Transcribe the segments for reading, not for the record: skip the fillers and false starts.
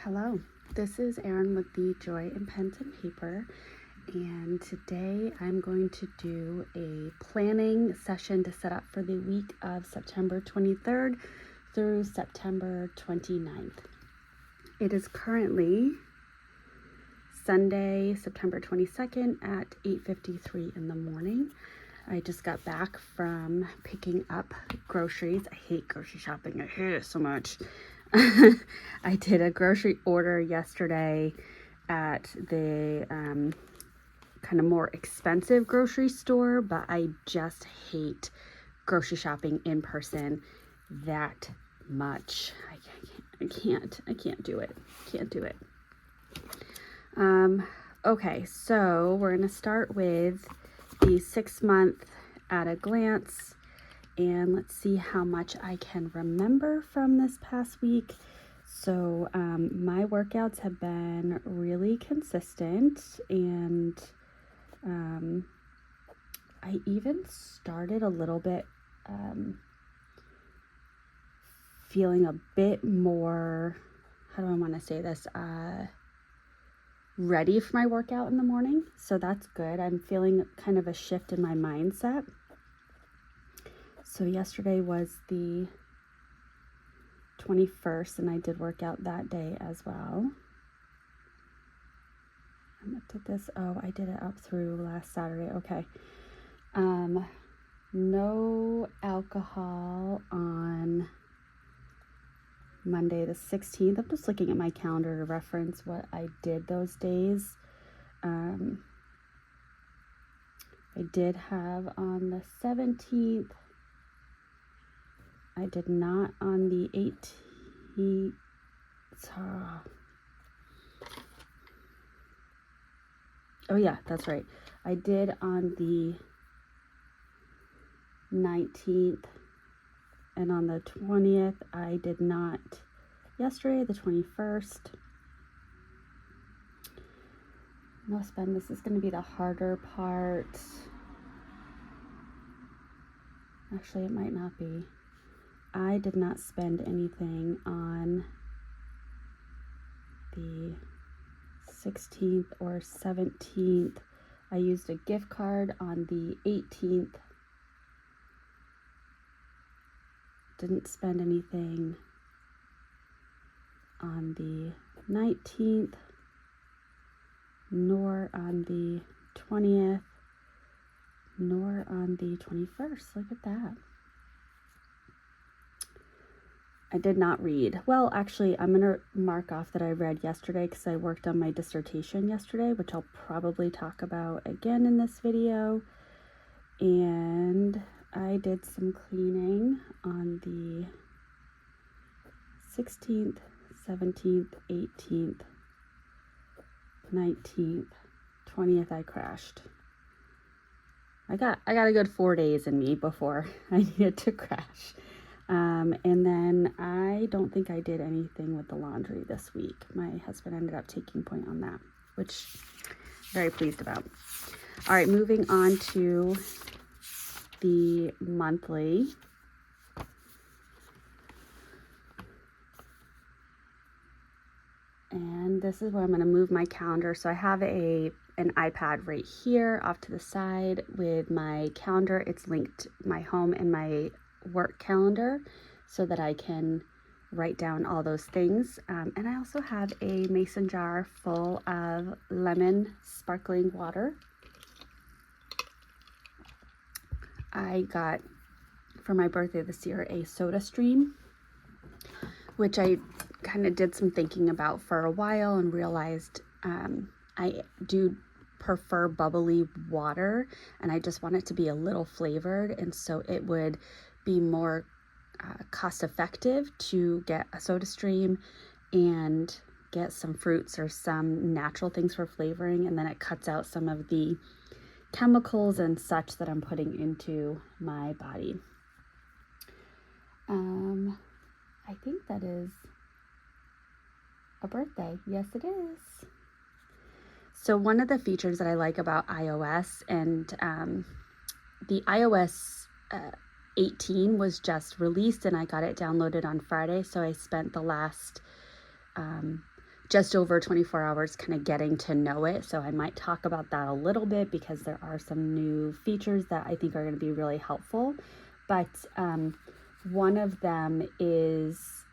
Hello, this is Erin with the Joy in Pens and Paper, and today I'm going to do a planning session to set up for the week of September 23rd through September 29th. It is currently Sunday, September 22nd at 8:53 in the morning. I just got back from picking up groceries. I hate grocery shopping. I hate it so much. I did a grocery order yesterday at the kind of more expensive grocery store, but I just hate grocery shopping in person that much. I can't do it. Can't do it. Okay, so we're going to start with the 6-month at a glance, and let's see how much I can remember from this past week. So my workouts have been really consistent, and I even started a little bit feeling a bit more, how do I want to say this, ready for my workout in the morning. So that's good. I'm feeling kind of a shift in my mindset. So yesterday was the 21st, and I did work out that day as well. I looked at this. Oh, I did it up through last Saturday. Okay. No alcohol on Monday the 16th. I'm just looking at my calendar to reference what I did those days. I did have on the 17th. I did not on the 18th. Oh yeah, that's right. I did on the 19th, and on the 20th I did not. Yesterday, the 21st. No spend. This is going to be the harder part. Actually, it might not be. I did not spend anything on the 16th or 17th. I used a gift card on the 18th. Didn't spend anything on the 19th, nor on the 20th, nor on the 21st. Look at that. I did not read. Well, actually, I'm going to mark off that I read yesterday because I worked on my dissertation yesterday, which I'll probably talk about again in this video. And I did some cleaning on the 16th, 17th, 18th, 19th, 20th. I crashed. I got a good 4 days in me before I needed to crash. And then I don't think I did anything with the laundry this week. My husband ended up taking point on that, which I'm very pleased about. All right, moving on to the monthly. And this is where I'm going to move my calendar. So I have an iPad right here off to the side with my calendar. It's linked my home and my work calendar so that I can write down all those things. And I also have a mason jar full of lemon sparkling water. I got for my birthday this year a SodaStream, which I kind of did some thinking about for a while and realized I do prefer bubbly water, and I just want it to be a little flavored, and so it would be more cost effective to get a SodaStream and get some fruits or some natural things for flavoring, and then it cuts out some of the chemicals and such that I'm putting into my body. I think that is a birthday. Yes, it is. So one of the features that I like about iOS, and the iOS 18 was just released, and I got it downloaded on Friday. So I spent the last just over 24 hours kind of getting to know it. So I might talk about that a little bit because there are some new features that I think are going to be really helpful. But one of them is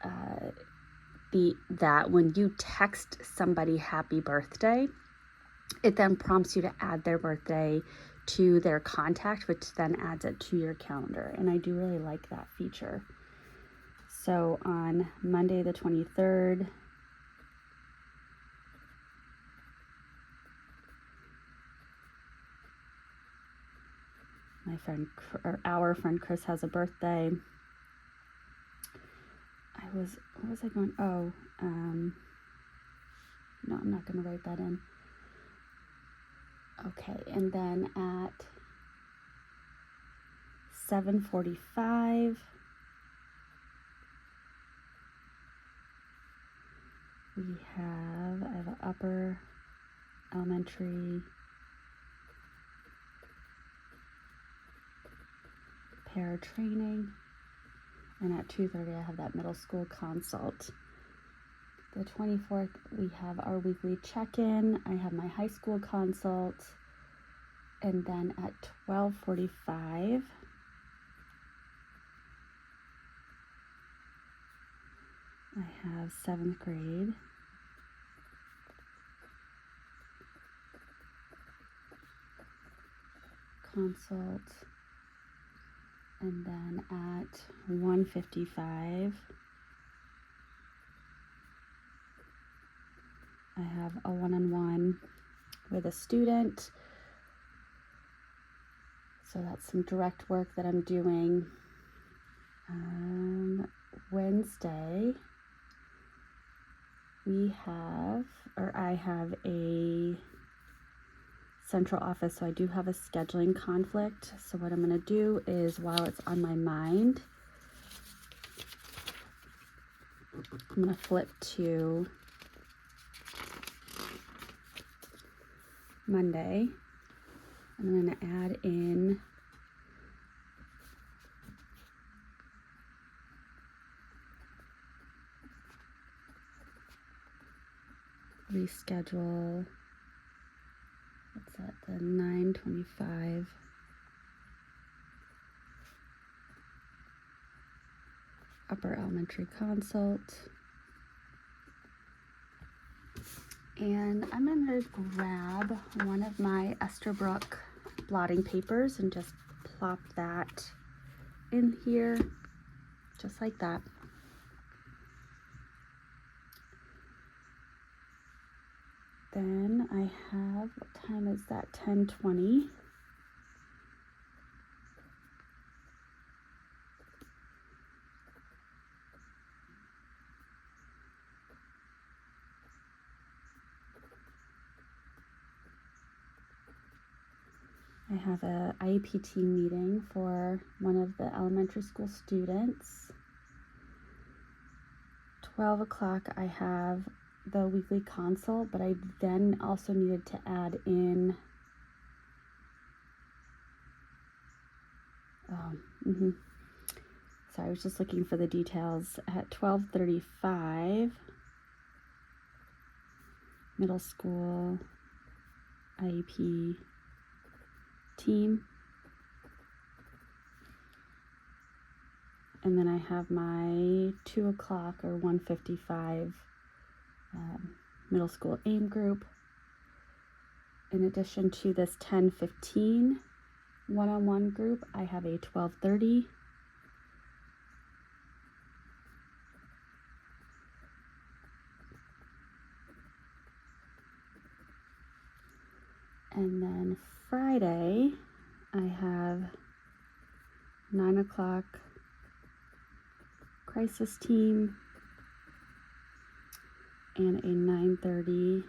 that when you text somebody happy birthday, it then prompts you to add their birthday to their contact, which then adds it to your calendar. And I do really like that feature. So on Monday the 23rd, our friend Chris has a birthday. What was I going? Oh, no, I'm not going to write that in. Okay, and then at 7:45, I have an upper elementary para training, and at 2:30 I have that middle school consult. The 24th we have our weekly check-in. I have my high school consult, and then at 12:45 I have 7th grade. Consult, and then at 1:55 I have a one-on-one with a student. So that's some direct work that I'm doing. Wednesday I have a central office, so I do have a scheduling conflict. So what I'm going to do is, while it's on my mind, I'm going to flip to Monday. I'm going to add in reschedule. What's that? The 9:25 upper elementary consult. And I'm going to grab one of my Esterbrook blotting papers and just plop that in here, just like that. Then I have, what time is that? 10:20. I have a IEP team meeting for one of the elementary school students. 12 o'clock I have the weekly consult, but I then also needed to add in sorry, I was just looking for the details. At 12:35 middle school IEP team, and then I have my 2 o'clock or 1:55 middle school AIM group. In addition to this 10:15 one-on-one group, I have a 12:30 and then Friday I have 9 o'clock crisis team and a 9:30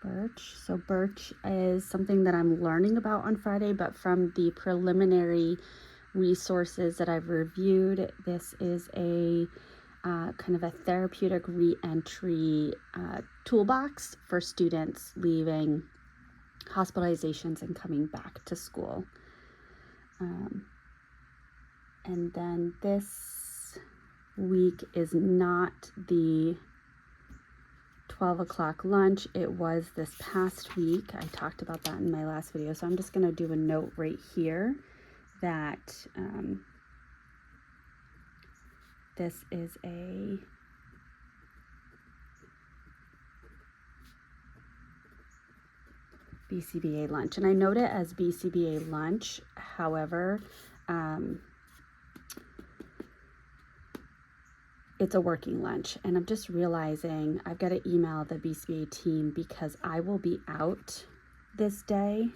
Birch. So Birch is something that I'm learning about on Friday, but from the preliminary resources that I've reviewed, this is a kind of a therapeutic re-entry toolbox for students leaving hospitalizations and coming back to school. And then this week is not the 12 o'clock lunch. It was this past week. I talked about that in my last video. So I'm just going to do a note right here that this is a BCBA lunch. And I note it as BCBA lunch. However, it's a working lunch, and I'm just realizing I've got to email the BCBA team because I will be out this day.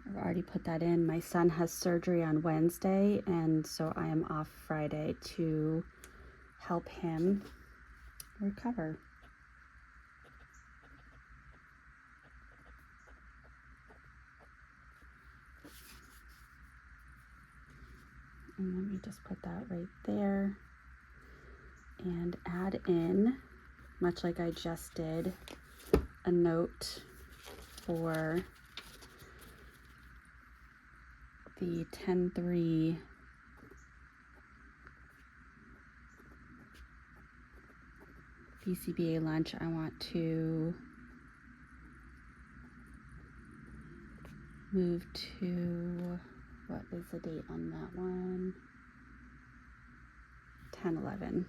I've already put that in. My son has surgery on Wednesday, and so I am off Friday to help him recover. And let me just put that right there and add in, much like I just did, a note for the 10-3 BCBA lunch. I want to move to, what is the date on that one? 10/11.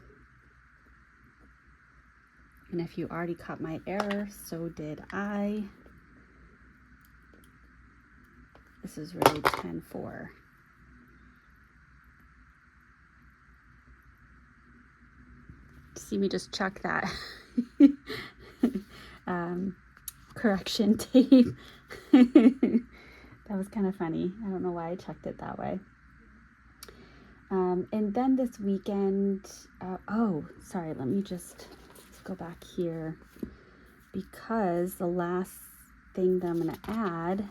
And if you already caught my error, so did I. This is really 10/4. See me just check that correction tape. That was kind of funny. I don't know why I checked it that way. And then this weekend, oh, sorry, let me just go back here, because the last thing that I'm going to add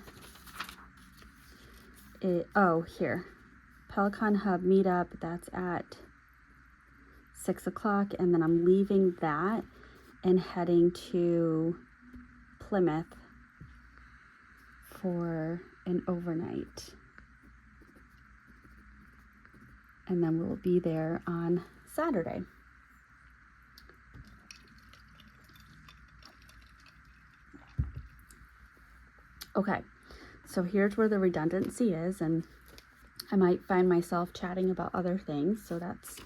is, oh, here, Pelican Hub meetup, that's at 6 o'clock, and then I'm leaving that and heading to Plymouth for an overnight. And then we'll be there on Saturday. Okay, so here's where the redundancy is, and I might find myself chatting about other things, so that's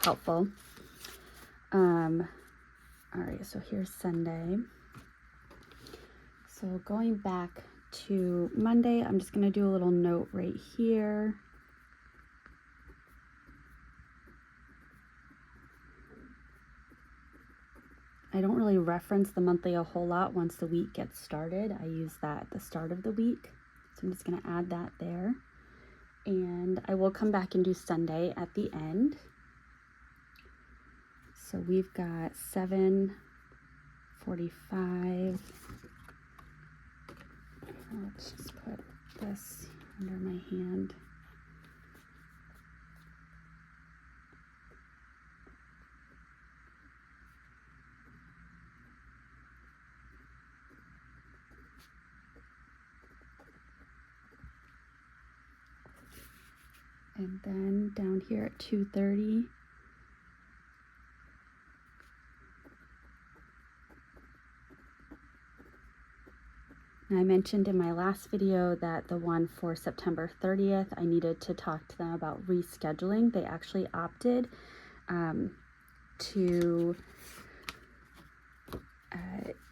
helpful. All right, so here's Sunday. So going back to Monday, I'm just going to do a little note right here. I don't really reference the monthly a whole lot once the week gets started. I use that at the start of the week. So I'm just going to add that there. And I will come back and do Sunday at the end. So we've got 7:45. Let's just put this under my hand. And then down here at 2:30. I mentioned in my last video that the one for September 30th, I needed to talk to them about rescheduling. They actually opted to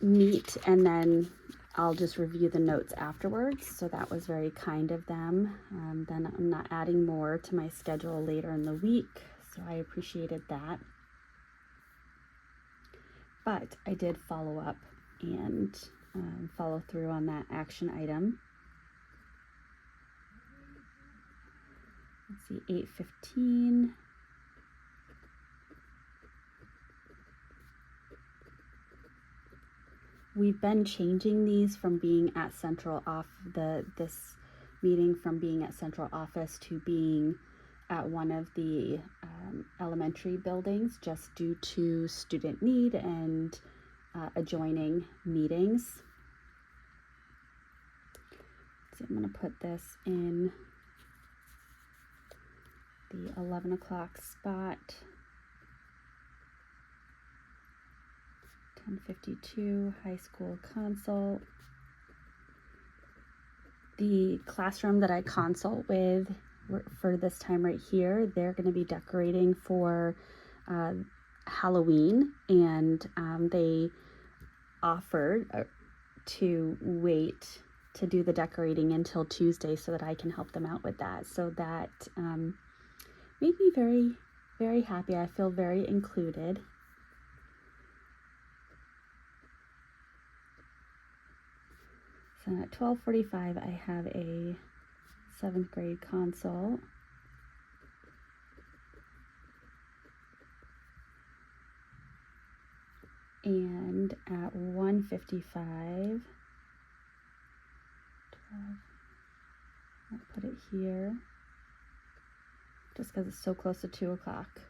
meet, and then I'll just review the notes afterwards. So that was very kind of them. Then I'm not adding more to my schedule later in the week, so I appreciated that. But I did follow up and follow through on that action item. Let's see, 8:15. We've been changing these from being at central this meeting from being at central office to being at one of the elementary buildings, just due to student need and adjoining meetings. see, I'm going to put this in the 11 o'clock spot. 10:52, high school consult. The classroom that I consult with for this time right here, they're going to be decorating for Halloween, and they offered to wait to do the decorating until Tuesday so that I can help them out with that. So that made me very, very happy. I feel very included. So at 12:45, I have a 7th grade consult. And at 1:55, I'll put it here just because it's so close to 2 o'clock.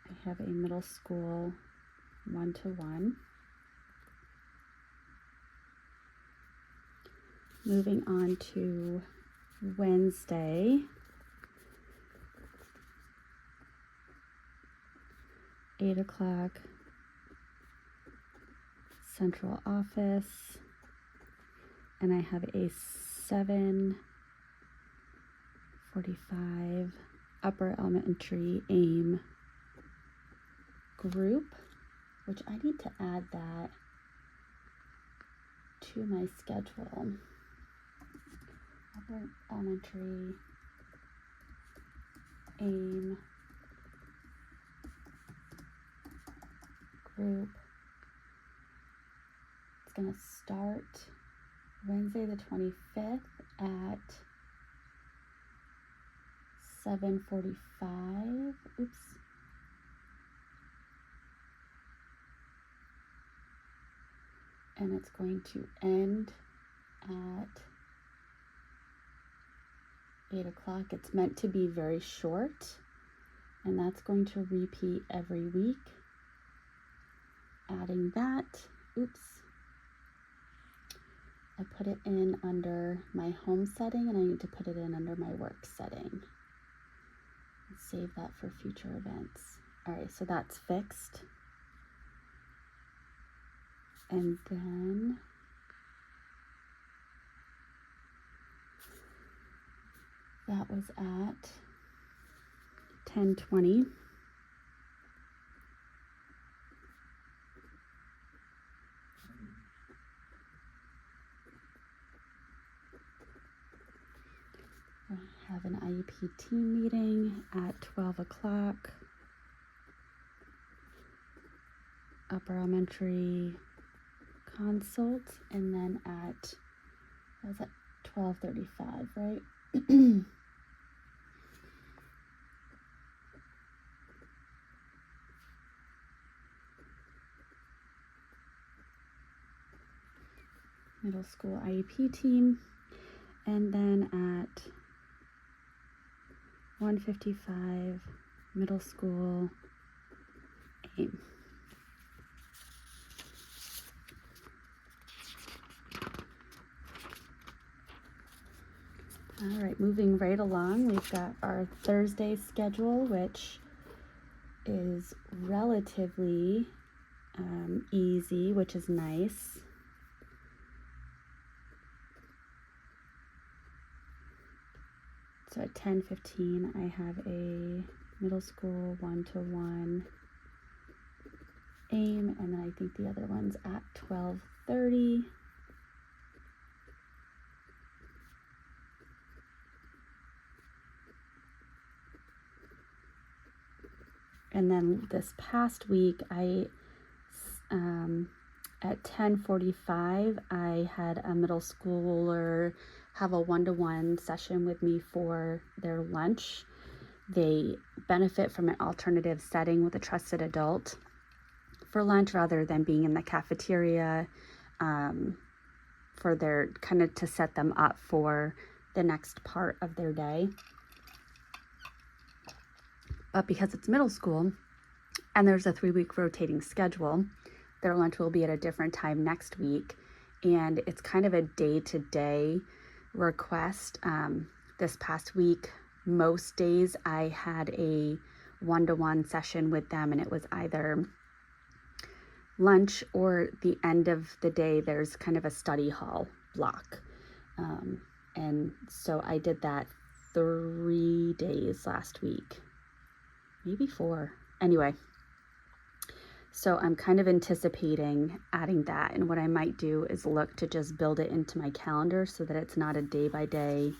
I have a middle school 1-to-1. Moving on to Wednesday, 8 o'clock, central office, and I have a 7:45 upper elementary AIM group, which I need to add that to my schedule. Upper elementary AIM group. It's going to start Wednesday the 25th at 7:45. Oops. And it's going to end at 8 o'clock. It's meant to be very short, and that's going to repeat every week. Adding that, oops, I put it in under my home setting, and I need to put it in under my work setting. Save that for future events. All right, so that's fixed. And then that was at 10:20. I have an IEP team meeting at 12 o'clock. Upper elementary consult, and then that was at 12:35, right? Middle school IEP team, and then at 1:55, middle school AIM. All right, moving right along, we've got our Thursday schedule, which is relatively easy, which is nice. So at 10:15, I have a middle school 1-to-1 AIM, and then I think the other one's at 12:30. And then this past week, at 10:45, I had a middle schooler have a 1-to-1 session with me for their lunch. They benefit from an alternative setting with a trusted adult for lunch rather than being in the cafeteria, for their kind of to set them up for the next part of their day. But because it's middle school and there's a 3-week rotating schedule, their lunch will be at a different time next week. And it's kind of a day-to-day request. This past week, most days I had a one-to-one session with them, and it was either lunch or the end of the day. There's kind of a study hall block. And so I did that 3 days last week, maybe 4. Anyway, so I'm kind of anticipating adding that. And what I might do is look to just build it into my calendar so that it's not a day-by-day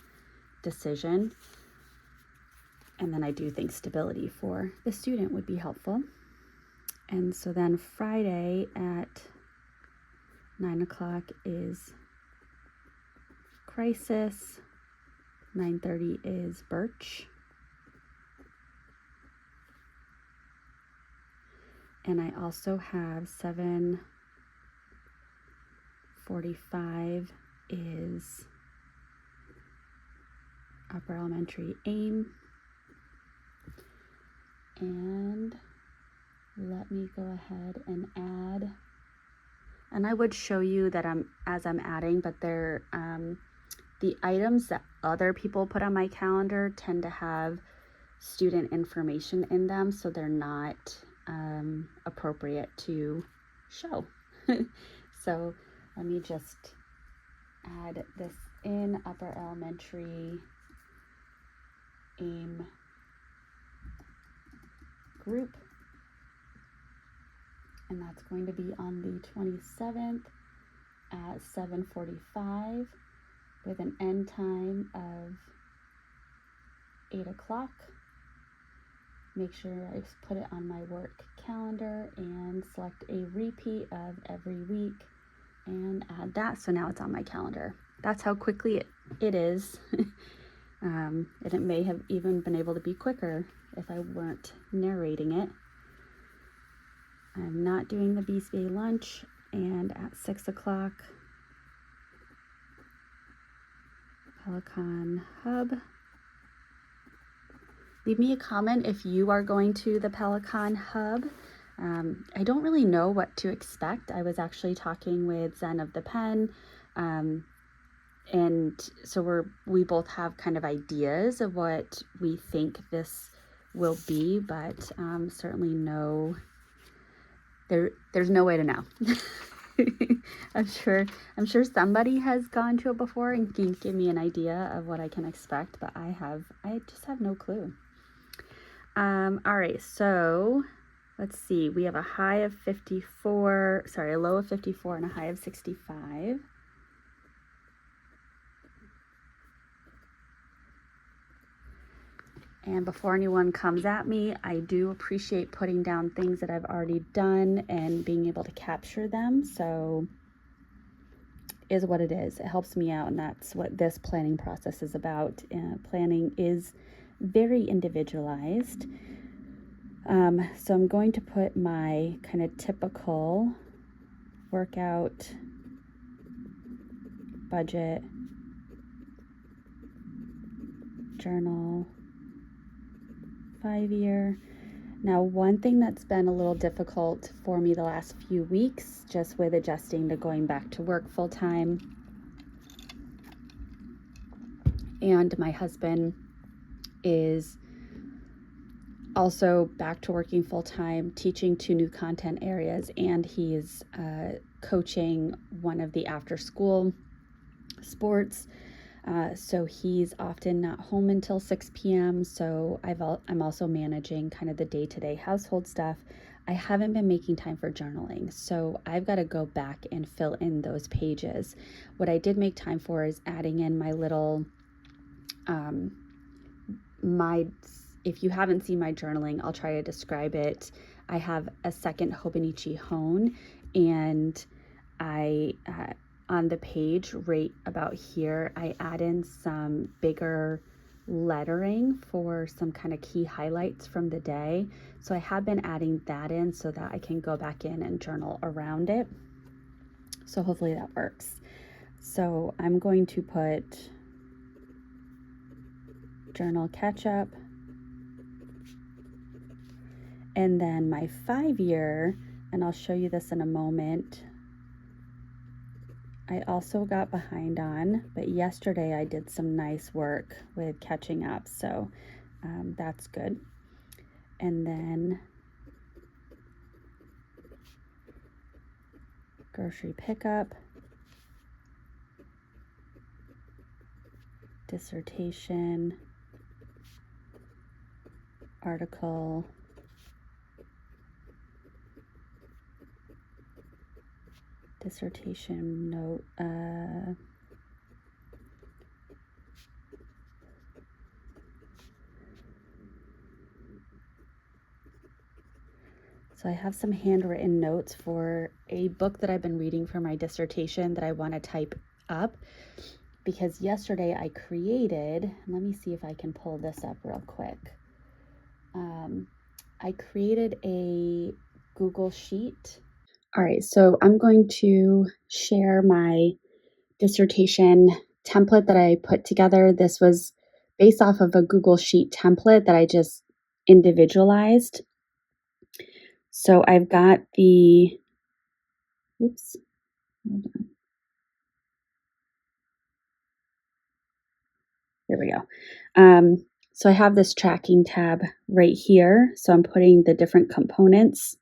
decision. And then I do think stability for the student would be helpful. And so then Friday at 9 o'clock is Crisis. 9:30 is Birch. And I also have 7:45 is Upper Elementary AIM. And let me go ahead and add. And I would show you that as I'm adding, but they're the items that other people put on my calendar tend to have student information in them, so they're not appropriate to show. So let me just add this in Upper Elementary AIM group. And that's going to be on the 27th at 7:45 with an end time of 8 o'clock. Make sure I put it on my work calendar and select a repeat of every week and add that. So now it's on my calendar. That's how quickly it is. And it may have even been able to be quicker if I weren't narrating it. I'm not doing the BCBA lunch, and at 6 o'clock, Peloton Hub. Leave me a comment if you are going to the Peloton Hub. I don't really know what to expect. I was actually talking with Zen of the Pen, and so we both have kind of ideas of what we think this will be, but certainly there's no way to know. I'm sure somebody has gone to it before and can give me an idea of what I can expect, but I just have no clue. All right, so let's see. We have a low of 54 and a high of 65. And before anyone comes at me, I do appreciate putting down things that I've already done and being able to capture them. So is what it is. It helps me out, and that's what this planning process is about. Planning is very individualized. So I'm going to put my kind of typical workout budget, journal, 5-year. Now, one thing that's been a little difficult for me the last few weeks, just with adjusting to going back to work full time, and my husband is also back to working full time, teaching 2 new content areas, and he's coaching one of the after school sports. So he's often not home until 6 p.m. So I'm also managing kind of the day-to-day household stuff. I haven't been making time for journaling, so I've got to go back and fill in those pages. What I did make time for is adding in my little, if you haven't seen my journaling, I'll try to describe it. I have a second Hobonichi Hone, and I, on the page right about here, I add in some bigger lettering for some kind of key highlights from the day. So I have been adding that in so that I can go back in and journal around it. So hopefully that works. So I'm going to put journal catch up, and then my 5-year, and I'll show you this in a moment. I also got behind on, but yesterday I did some nice work with catching up, so that's good. And then grocery pickup, dissertation, article, dissertation note, so I have some handwritten notes for a book that I've been reading for my dissertation that I want to type up, because yesterday I created, let me see if I can pull this up real quick. I created a Google Sheet. All right, so I'm going to share my dissertation template that I put together. This was based off of a Google Sheet template that I just individualized. So I've got the, oops, hold on. There we go. So I have this tracking tab right here. So I'm putting the different components.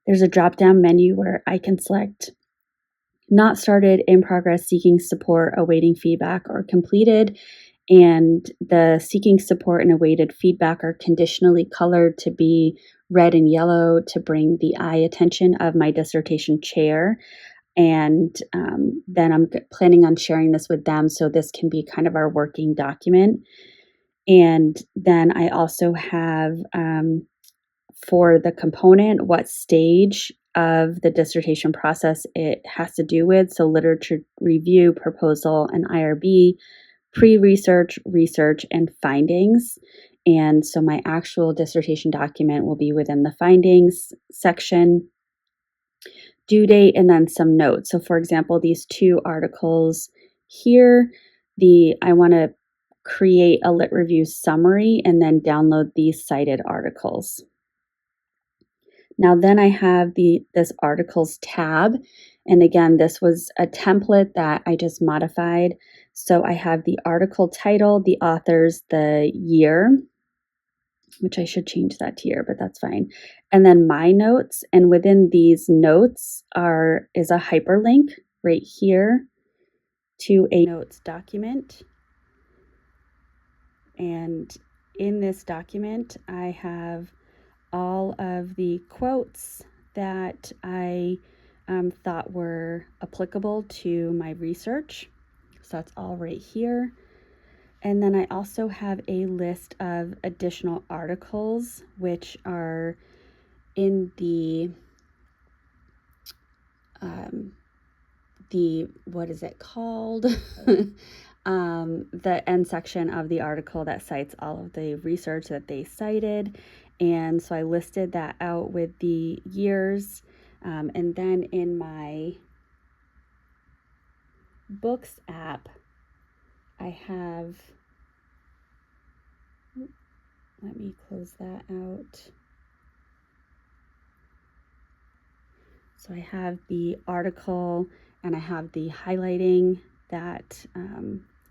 There's a drop-down menu where I can select not started, in progress, seeking support, awaiting feedback, or completed. And the seeking support and awaited feedback are conditionally colored to be red and yellow to bring the eye attention of my dissertation chair. And then I'm planning on sharing this with them, so this can be kind of our working document. And then I also have for the component what stage of the dissertation process it has to do with. So literature review, proposal, and IRB, pre-research, research, and findings. And so my actual dissertation document will be within the findings section, due date, and then some notes. So for example, these two articles here, I want to create a lit review summary and then download these cited articles. Now then I have this articles tab. And again, this was a template that I just modified. So I have the article title, the authors, the year, which I should change that to year, but that's fine. And then my notes. And within these notes is a hyperlink right here to a notes document. And in this document, I have all of the quotes that I thought were applicable to my research. So that's all right here. And then I also have a list of additional articles, which are in the what is it called? The end section of the article that cites all of the research that they cited. And so I listed that out with the years. And then in my books app, I have, let me close that out. So I have the article and I have the highlighting that,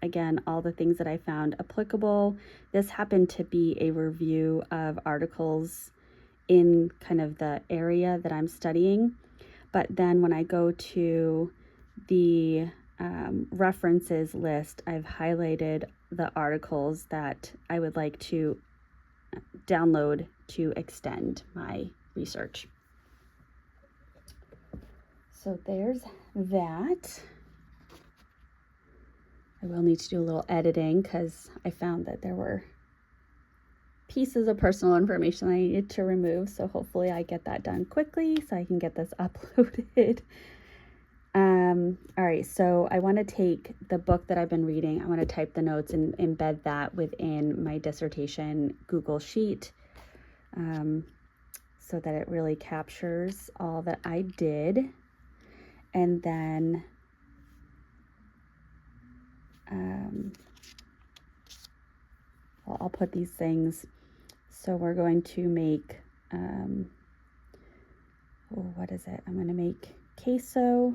again, all the things that I found applicable. This happened to be a review of articles in kind of the area that I'm studying. But then when I go to the references list, I've highlighted the articles that I would like to download to extend my research. So there's that. I will need to do a little editing because I found that there were pieces of personal information I needed to remove. So hopefully I get that done quickly so I can get this uploaded. All right, so I want to take the book that I've been reading. I want to type the notes and embed that within my dissertation Google Sheet so that it really captures all that I did. And then I'll put these things. So we're going to make, what is it? I'm going to make queso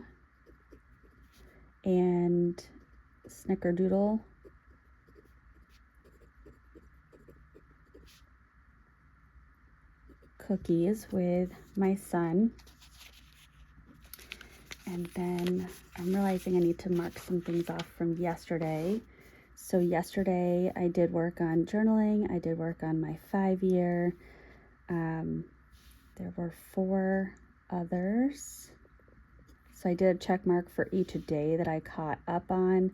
and snickerdoodle cookies with my son. And then I'm realizing I need to mark some things off from yesterday. So yesterday I did work on journaling. I did work on my 5-year. There were 4 others. So I did a check mark for each day that I caught up on.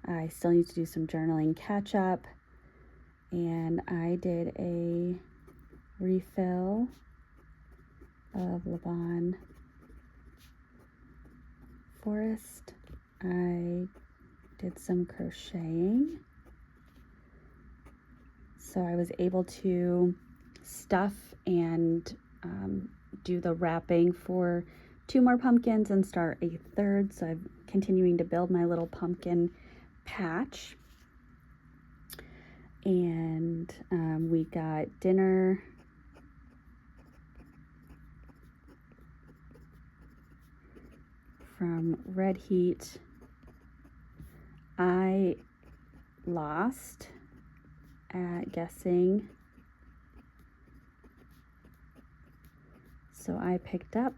I still need to do some journaling catch up. And I did a refill of Laban Forest. I did some crocheting. So I was able to stuff and do the wrapping for 2 more pumpkins and start a 3rd. So I'm continuing to build my little pumpkin patch. And we got dinner from Red Heat. I lost at guessing, so I picked up.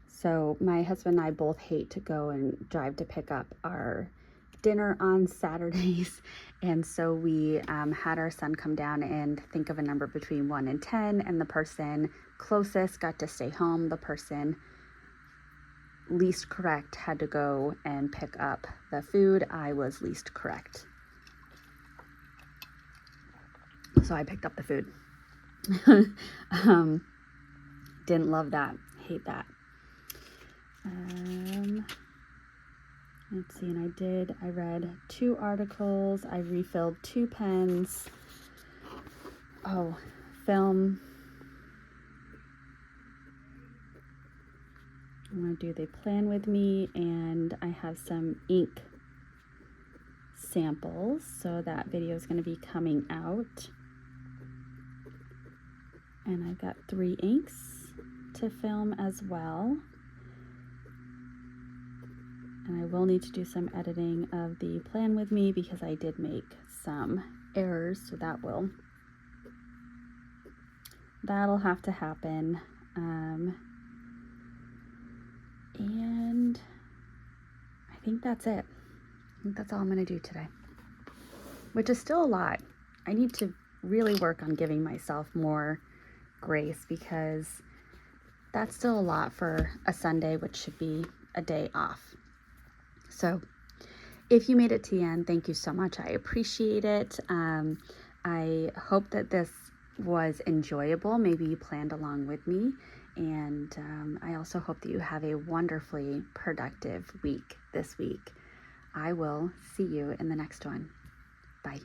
So my husband and I both hate to go and drive to pick up our dinner on Saturdays, and so we had our son come down and think of a number between 1 and 10, and the person closest got to stay home. The person least correct had to go and pick up the food. I was least correct, so I picked up the food. Didn't love that, hate that. Let's see, and I read 2 articles, I refilled 2 pens. Oh, film. I'm going to do the plan with me, and I have some ink samples, so that video is going to be coming out. And I've got 3 inks to film as well. And I will need to do some editing of the plan with me because I did make some errors, so that'll have to happen. And I think that's it. I think that's all I'm going to do today, which is still a lot. I need to really work on giving myself more grace because that's still a lot for a Sunday, which should be a day off. So if you made it to the end, thank you so much. I appreciate it. I hope that this was enjoyable. Maybe you planned along with me. And I also hope that you have a wonderfully productive week this week. I will see you in the next one. Bye.